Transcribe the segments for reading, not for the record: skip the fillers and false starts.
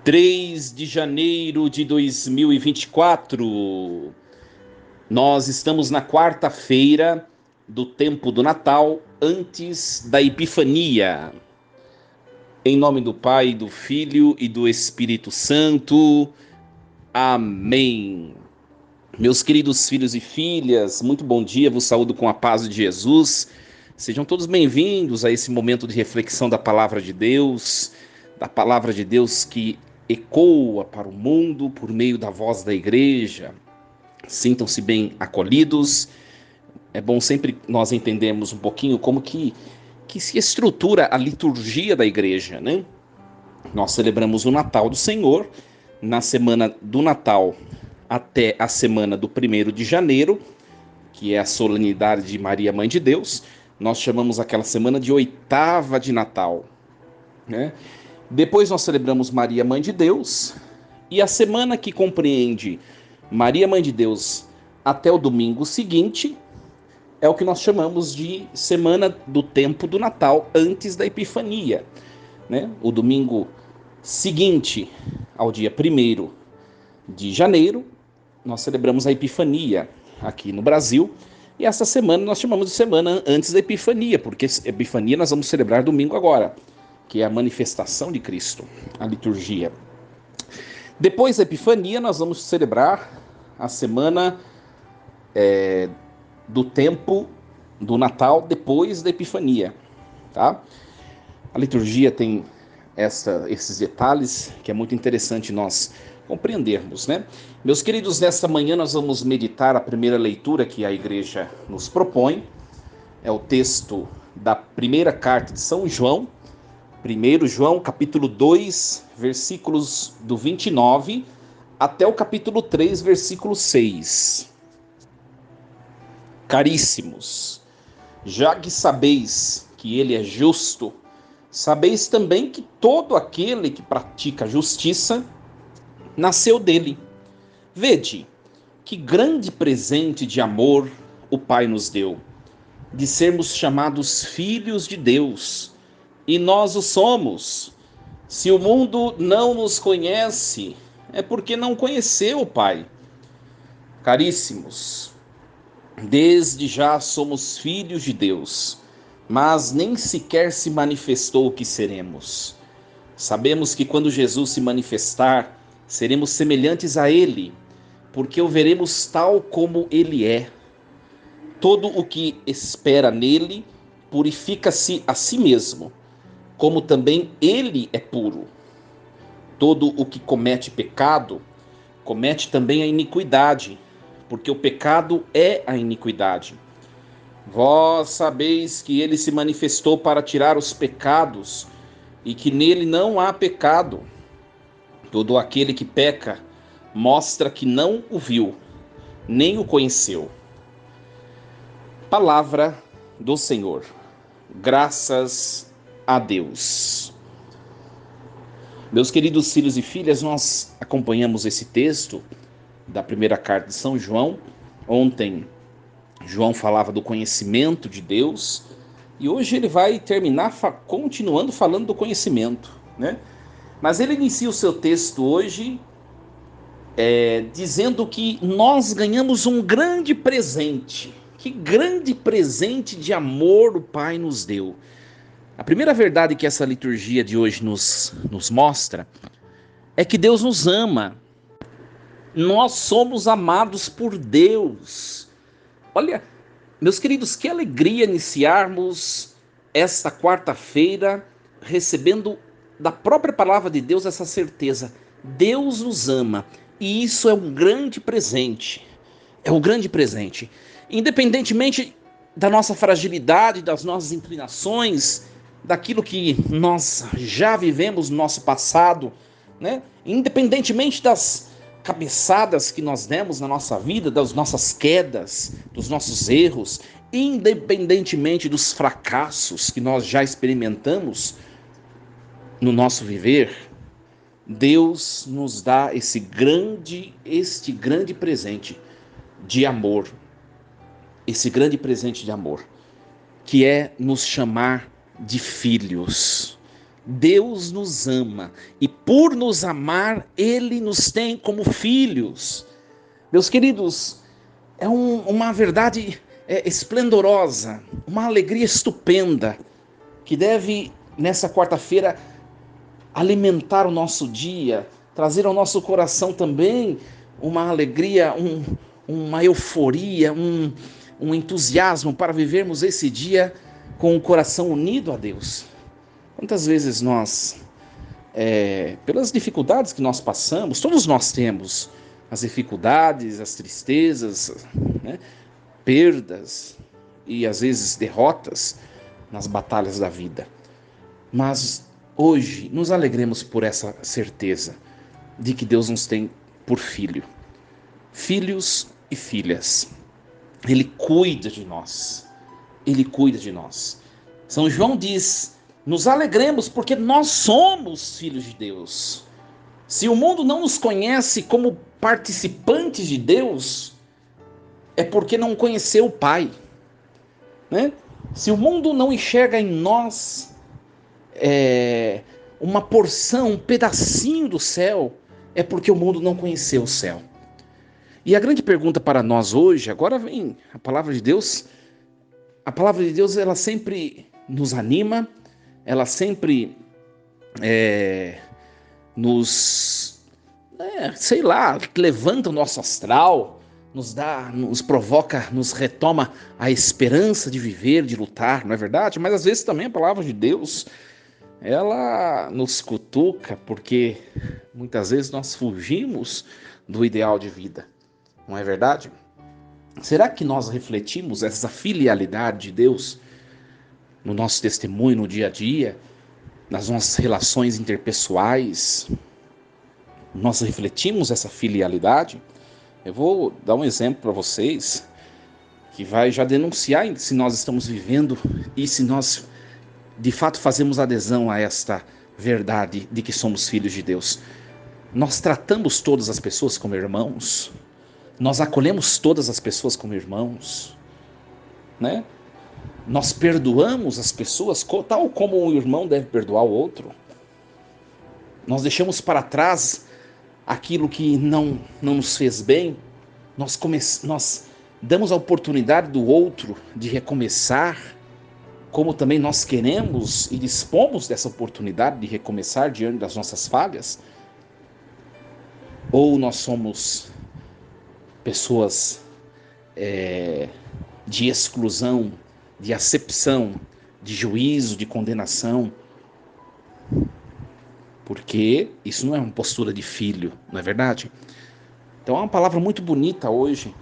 3 de janeiro de 2024. Nós estamos na quarta-feira do tempo do Natal, antes da Epifania. Em nome do Pai, do Filho e do Espírito Santo. Amém. Meus queridos filhos e filhas, muito bom dia, vos saúdo com a paz de Jesus. Sejam todos bem-vindos a esse momento de reflexão da Palavra de Deus, que ecoa para o mundo por meio da voz da igreja. Sintam-se bem acolhidos. É bom sempre nós entendermos um pouquinho como que se estrutura a liturgia da igreja, né? Nós celebramos o Natal do Senhor na semana do Natal até a semana do 1º de janeiro, que é a solenidade de Maria, Mãe de Deus. Nós chamamos aquela semana de oitava de Natal, né? Depois nós celebramos Maria, Mãe de Deus, e a semana que compreende Maria, Mãe de Deus, até o domingo seguinte, é o que nós chamamos de semana do tempo do Natal, antes da Epifania, né? O domingo seguinte ao dia 1º de janeiro, nós celebramos a Epifania aqui no Brasil, e essa semana nós chamamos de semana antes da Epifania, porque Epifania nós vamos celebrar domingo agora, que é a manifestação de Cristo, a liturgia. Depois da Epifania, nós vamos celebrar a semana do tempo do Natal, depois da Epifania, tá? A liturgia tem esses detalhes que é muito interessante nós compreendermos, né? Meus queridos, nesta manhã nós vamos meditar a primeira leitura que a igreja nos propõe. É o texto da primeira carta de São João, 1 João, capítulo 2, versículos do 29 até o capítulo 3, versículo 6. Caríssimos, já que sabeis que ele é justo, sabeis também que todo aquele que pratica justiça nasceu dele. Vede, que grande presente de amor o Pai nos deu, de sermos chamados filhos de Deus, e nós o somos. Se o mundo não nos conhece, é porque não conheceu o Pai. Caríssimos, desde já somos filhos de Deus, mas nem sequer se manifestou o que seremos. Sabemos que quando Jesus se manifestar, seremos semelhantes a Ele, porque o veremos tal como Ele é. Todo o que espera nele purifica-se a si mesmo, como também Ele é puro. Todo o que comete pecado, comete também a iniquidade, porque o pecado é a iniquidade. Vós sabeis que ele se manifestou para tirar os pecados, e que nele não há pecado. Todo aquele que peca mostra que não o viu, nem o conheceu. Palavra do Senhor. Graças a Deus. Meus queridos filhos e filhas, nós acompanhamos esse texto da primeira carta de São João. Ontem, João falava do conhecimento de Deus, e hoje ele vai terminar continuando falando do conhecimento, né? Mas ele inicia o seu texto hoje dizendo que nós ganhamos um grande presente. Que grande presente de amor o Pai nos deu. A primeira verdade que essa liturgia de hoje nos mostra é que Deus nos ama. Nós somos amados por Deus. Olha, meus queridos, que alegria iniciarmos esta quarta-feira recebendo da própria palavra de Deus essa certeza. Deus nos ama, e isso é um grande presente. É um grande presente. Independentemente da nossa fragilidade, das nossas inclinações, daquilo que nós já vivemos no nosso passado, né? Independentemente das cabeçadas que nós demos na nossa vida, das nossas quedas, dos nossos erros, independentemente dos fracassos que nós já experimentamos no nosso viver, Deus nos dá este grande presente de amor, esse grande presente de amor, que é nos chamar de filhos. Deus nos ama e por nos amar, Ele nos tem como filhos. Meus queridos, é uma verdade esplendorosa, uma alegria estupenda, que deve, nessa quarta-feira, alimentar o nosso dia, trazer ao nosso coração também uma alegria, uma euforia, um entusiasmo para vivermos esse dia com o coração unido a Deus. Quantas vezes nós, pelas dificuldades que nós passamos, todos nós temos as dificuldades, as tristezas, né, perdas e às vezes derrotas nas batalhas da vida. Mas hoje nos alegremos por essa certeza de que Deus nos tem por filhos e filhas. Ele cuida de nós. Ele cuida de nós. São João diz: nos alegremos porque nós somos filhos de Deus. Se o mundo não nos conhece como participantes de Deus, é porque não conheceu o Pai, né? Se o mundo não enxerga em nós uma porção, um pedacinho do céu, é porque o mundo não conheceu o céu. E a grande pergunta para nós hoje, agora vem a palavra de Deus. A palavra de Deus, ela sempre nos anima, ela sempre nos, levanta o nosso astral, nos provoca, nos retoma a esperança de viver, de lutar, não é verdade? Mas às vezes também a palavra de Deus, ela nos cutuca, porque muitas vezes nós fugimos do ideal de vida, não é verdade? Será que nós refletimos essa filialidade de Deus no nosso testemunho, no dia a dia, nas nossas relações interpessoais? Nós refletimos essa filialidade? Eu vou dar um exemplo para vocês que vai já denunciar se nós estamos vivendo e se nós de fato fazemos adesão a esta verdade de que somos filhos de Deus. Nós tratamos todas as pessoas como irmãos, nós acolhemos todas as pessoas como irmãos, né? Nós perdoamos as pessoas tal como um irmão deve perdoar o outro. Nós deixamos para trás aquilo que não nos fez bem. Nós damos a oportunidade do outro de recomeçar, como também nós queremos e dispomos dessa oportunidade de recomeçar diante das nossas falhas? Ou nós somos pessoas de exclusão, de acepção, de juízo, de condenação? Porque isso não é uma postura de filho, não é verdade? Então é uma palavra muito bonita hoje.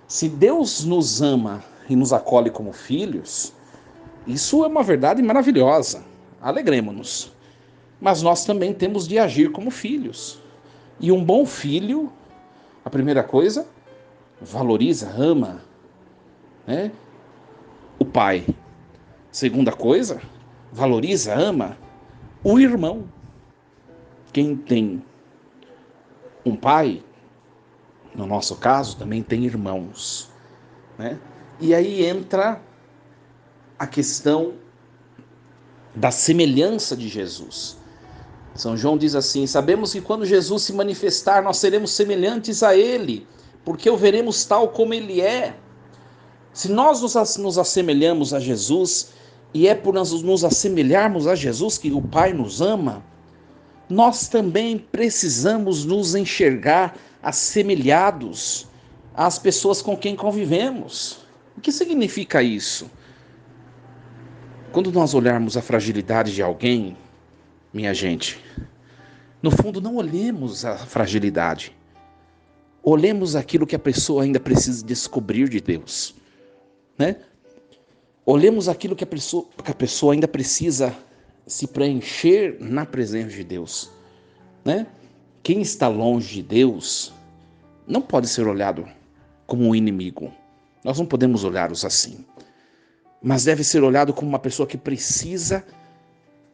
Se Deus nos ama e nos acolhe como filhos, isso é uma verdade maravilhosa, alegremos-nos. Mas nós também temos de agir como filhos. E um bom filho, a primeira coisa, valoriza, ama, né, o pai. Segunda coisa, valoriza, ama o irmão. Quem tem um pai, no nosso caso, também tem irmãos, né? E aí entra a questão da semelhança de Jesus. São João diz assim: sabemos que quando Jesus se manifestar, nós seremos semelhantes a ele, porque o veremos tal como ele é. Se nós nos assemelhamos a Jesus, e é por nos assemelharmos a Jesus que o Pai nos ama, nós também precisamos nos enxergar assemelhados às pessoas com quem convivemos. O que significa isso? Quando nós olharmos a fragilidade de alguém, minha gente, no fundo não olhemos a fragilidade. Olhemos aquilo que a pessoa ainda precisa descobrir de Deus, né? Olhemos aquilo que a pessoa ainda precisa se preencher na presença de Deus, né? Quem está longe de Deus não pode ser olhado como um inimigo. Nós não podemos olhá-los assim. Mas deve ser olhado como uma pessoa que precisa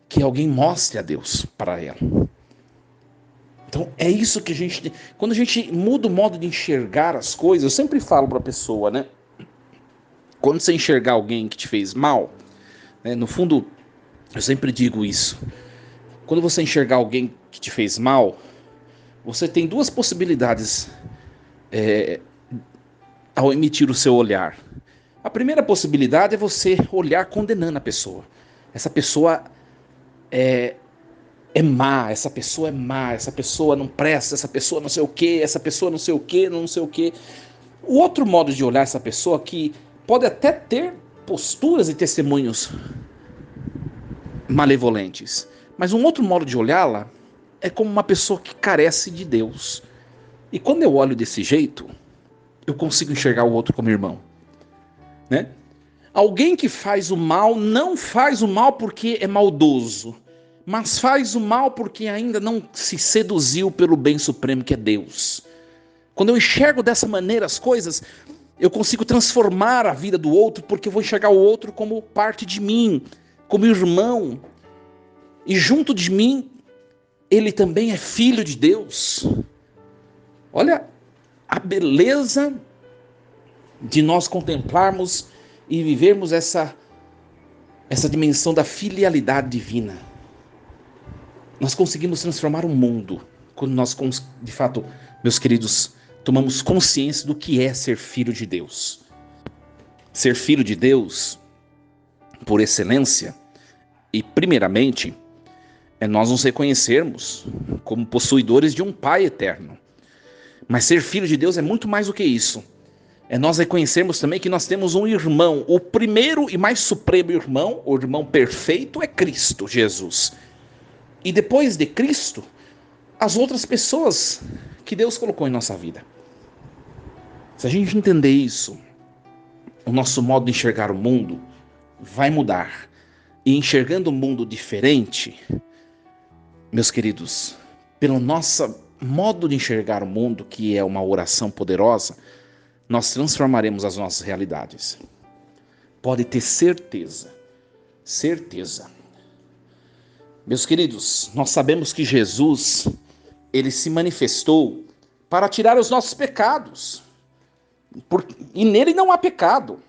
que alguém mostre a Deus para ela. Então é isso que a gente tem. Quando a gente muda o modo de enxergar as coisas, eu sempre falo para a pessoa, né? Quando você enxergar alguém que te fez mal, né, no fundo, eu sempre digo isso. Quando você enxergar alguém que te fez mal, você tem duas possibilidades ao emitir o seu olhar. A primeira possibilidade é você olhar condenando a pessoa. Essa pessoa é má, essa pessoa é má, essa pessoa não presta, essa pessoa não sei o que, essa pessoa não sei o que, não sei o que. O outro modo de olhar essa pessoa que pode até ter posturas e testemunhos malevolentes, mas um outro modo de olhá-la é como uma pessoa que carece de Deus. E quando eu olho desse jeito, eu consigo enxergar o outro como irmão, né? Alguém que faz o mal não faz o mal porque é maldoso, mas faz o mal porque ainda não se seduziu pelo bem supremo que é Deus. Quando eu enxergo dessa maneira as coisas, eu consigo transformar a vida do outro, porque eu vou enxergar o outro como parte de mim, como irmão. E junto de mim, ele também é filho de Deus. Olha a beleza de nós contemplarmos e vivermos essa dimensão da filialidade divina. Nós conseguimos transformar o mundo quando nós, de fato, meus queridos, tomamos consciência do que é ser filho de Deus. Ser filho de Deus, por excelência, e primeiramente, é nós nos reconhecermos como possuidores de um Pai eterno. Mas ser filho de Deus é muito mais do que isso. É nós reconhecermos também que nós temos um irmão. O primeiro e mais supremo irmão, o irmão perfeito, é Cristo Jesus. E depois de Cristo, as outras pessoas que Deus colocou em nossa vida. Se a gente entender isso, o nosso modo de enxergar o mundo vai mudar. E enxergando o mundo diferente, meus queridos, pelo nosso modo de enxergar o mundo, que é uma oração poderosa, nós transformaremos as nossas realidades. Pode ter certeza, certeza. Meus queridos, nós sabemos que Jesus, ele se manifestou para tirar os nossos pecados. E nele não há pecado,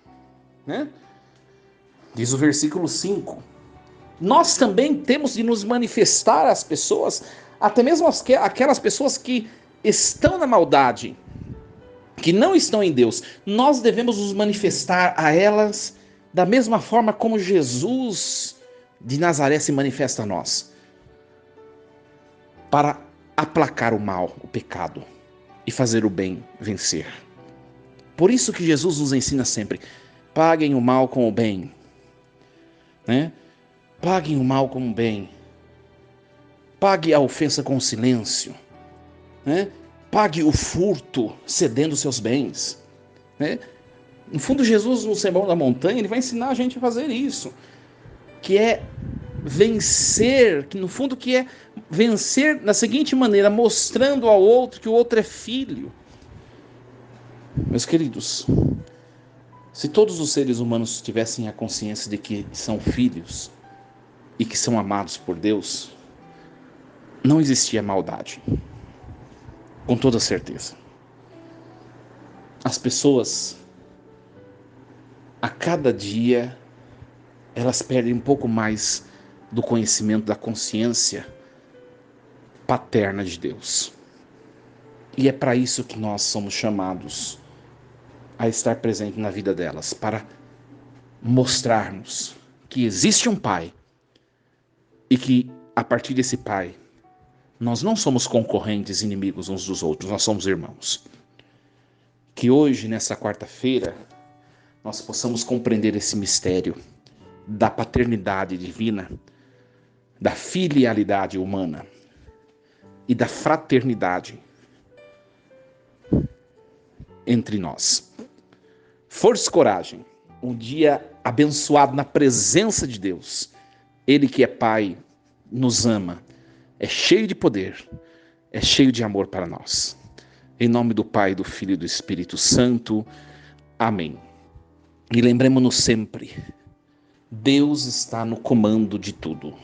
né? Diz o versículo 5. Nós também temos de nos manifestar às pessoas, até mesmo aquelas pessoas que estão na maldade, que não estão em Deus. Nós devemos nos manifestar a elas da mesma forma como Jesus de Nazaré se manifesta a nós, para aplacar o mal, o pecado, e fazer o bem vencer. Por isso que Jesus nos ensina sempre: paguem o mal com o bem, né? Paguem o mal com o bem. Pague a ofensa com o silêncio, né? Pague o furto cedendo seus bens, né? No fundo, Jesus, no Sermão da Montanha, ele vai ensinar a gente a fazer isso, que é vencer, que no fundo que é vencer da seguinte maneira: mostrando ao outro que o outro é filho. Meus queridos, se todos os seres humanos tivessem a consciência de que são filhos e que são amados por Deus, não existia maldade, com toda certeza. As pessoas, a cada dia, elas perdem um pouco mais do conhecimento, da consciência paterna de Deus. E é para isso que nós somos chamados a estar presente na vida delas, para mostrarmos que existe um Pai e que, a partir desse Pai, nós não somos concorrentes, inimigos uns dos outros, nós somos irmãos. Que hoje, nessa quarta-feira, nós possamos compreender esse mistério da paternidade divina, da filialidade humana e da fraternidade entre nós. Força e coragem, um dia abençoado na presença de Deus. Ele que é Pai, nos ama, é cheio de poder, é cheio de amor para nós. Em nome do Pai, do Filho e do Espírito Santo. Amém. E lembremos-nos sempre, Deus está no comando de tudo.